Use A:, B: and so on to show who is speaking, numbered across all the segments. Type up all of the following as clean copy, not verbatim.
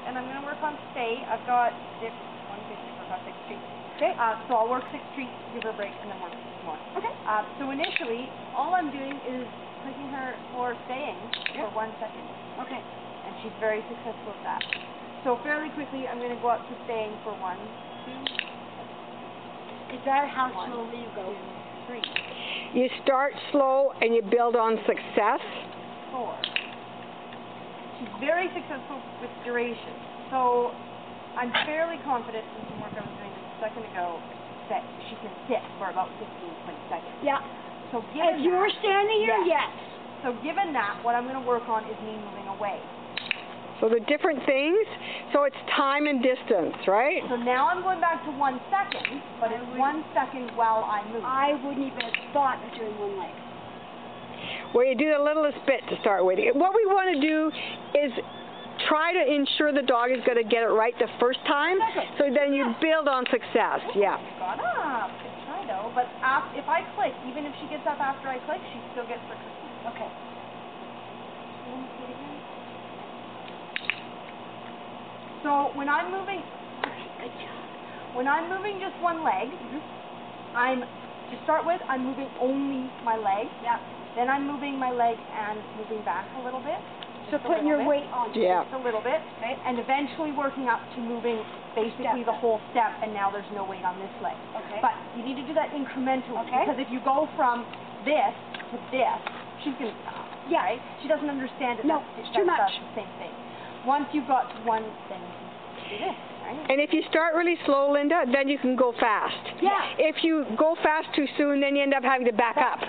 A: and I'm going to work on stay. I've got 6 treats.
B: Okay.
A: So I'll work 6 treats, give her a break, and then work 6 more.
B: Okay.
A: So initially, all I'm doing is clicking her for staying for 1 second.
B: Okay.
A: And she's very successful at that. So fairly quickly, I'm going to go up to staying for 1, 2.
B: Is that how
A: One,
B: slowly you go?
A: 2, 3.
C: You start slow and you build on success.
A: 4. She's very successful with duration. So I'm fairly confident in some work I was doing a second ago that she can sit for about 15, 20 seconds.
B: Yeah.
A: So given
B: If you were
A: that,
B: standing here, yes.
A: So given that, what I'm going to work on is me moving away.
C: So the different things, so it's time and distance, right?
A: So now I'm going back to 1 second, but it's 1 second while I move.
B: I wouldn't even have thought of doing one leg.
C: Well, you do the littlest bit to start with. What we want to do is try to ensure the dog is going to get it right the first time, so then you build on success. Yeah.
A: Got up. Good try though. But if I click, even if she gets up after I click, she still gets her cookie.
B: Okay.
A: So when I'm moving,
B: Good job.
A: when I'm moving just one leg, to start with, I'm moving only my leg.
B: Yeah.
A: Then I'm moving my leg and moving back a little bit.
B: So putting your weight on.
C: Yeah.
A: Just a little bit.
B: Okay.
A: And eventually working up to moving basically the whole step, and now there's no weight on this leg.
B: Okay.
A: But you need to do that incrementally,
B: Okay.
A: because if you go from this to this, she's going to stop.
B: Yeah.
A: Right? She doesn't understand it.
B: No, it's too much.
A: That's the same thing. Once you've got to one, then you can do this. Right?
C: And if you start really slow, Linda, then you can go fast.
B: Yeah.
C: If you go fast too soon, then you end up having to back up.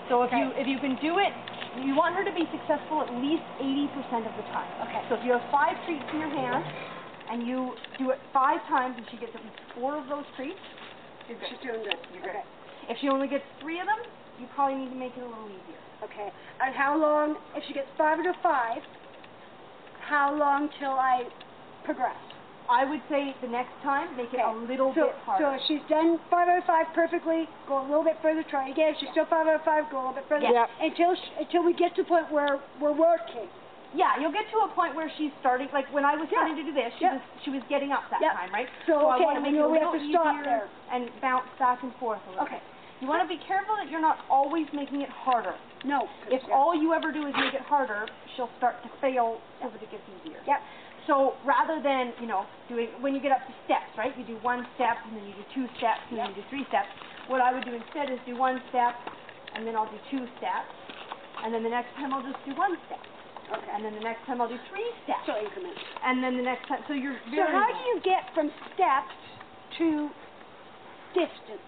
A: So if you can do it, you want her to be successful at least 80% of the time.
B: Okay.
A: So if you have 5 treats in your hand, and you do it 5 times, and she gets at least 4 of those treats, you're good.
B: She's doing good.
A: You're good. If she only gets 3 of them, you probably need to make it a little easier.
B: Okay. And how long, if she gets 5 out of 5, how long till I progress?
A: I would say the next time, make it a little bit
B: So
A: harder.
B: if she's done 5 out of 5 perfectly, go a little bit further, try again. If she's still 5 out of 5, go a little bit further.
C: Yeah.
B: Until we get to the point where we're working.
A: Yeah, you'll get to a point where she's starting, like when I was starting to do this, she was getting up that time, right?
B: So
A: I want to make it a
B: we have
A: little
B: to stop
A: easier
B: there.
A: and bounce back and forth a little bit. You want to be careful that you're not always making it harder.
B: No.
A: If all you ever do is make it harder, she'll start to fail so that it gets easier.
B: Yep.
A: So rather than, doing, when you get up to steps, right, you do 1 step, and then you do 2 steps, and then you do 3 steps. What I would do instead is do 1 step, and then I'll do 2 steps, and then the next time I'll just do 1 step.
B: Okay.
A: And then the next time I'll do 3 steps.
B: So increment.
A: And then the next time, so you're
B: So how do you get from steps to distance?